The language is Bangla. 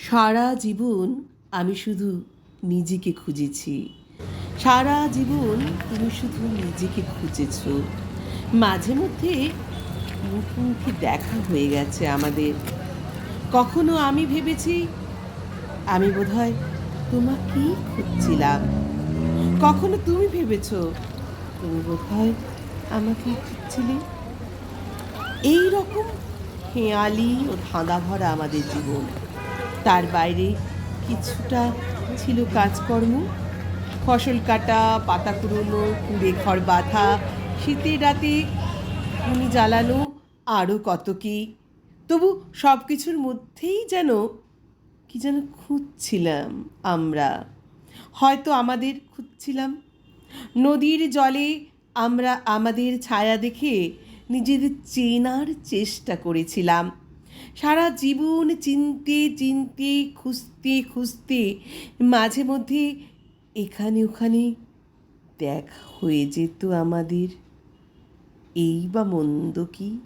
সারা জীবন আমি শুধু নিজেকে খুঁজেছি। সারা জীবন তুমি শুধু নিজেকে খুঁজেছ। মাঝে মধ্যে মুখোমুখি দেখা হয়ে গেছে আমাদের। কখনো আমি ভেবেছি আমি বোধহয় তোমাকেই খুঁজছিলাম। কখনো তুমি ভেবেছ তুমি বোধহয় আমাকেই খুঁজছিলে। এই রকম হেঁয়ালি ও ধাঁধা ভরা আমাদের জীবন। তার বাইরে কিছুটা ছিল কাজকর্ম, ফসল কাটা, পাতা কুড়োনো, কুড়ে ঘর বাঁধা, শীতের রাতে উনুন জ্বালানো, আরও কত কী। তবু সব কিছুর মধ্যেই যেন কি যেন খুঁজছিলাম আমরা। হয়তো আমাদের খুঁজছিলাম। নদীর জলে আমরা আমাদের ছায়া দেখে নিজেদের চেনার চেষ্টা করেছিলাম। সারা জীবন চিনতে চিনতে খুঁজতে খুঁজতে মাঝে মধ্যে এখানে ওখানে দেখা হয়ে যেত আমাদের। এই বা মন্দ কি।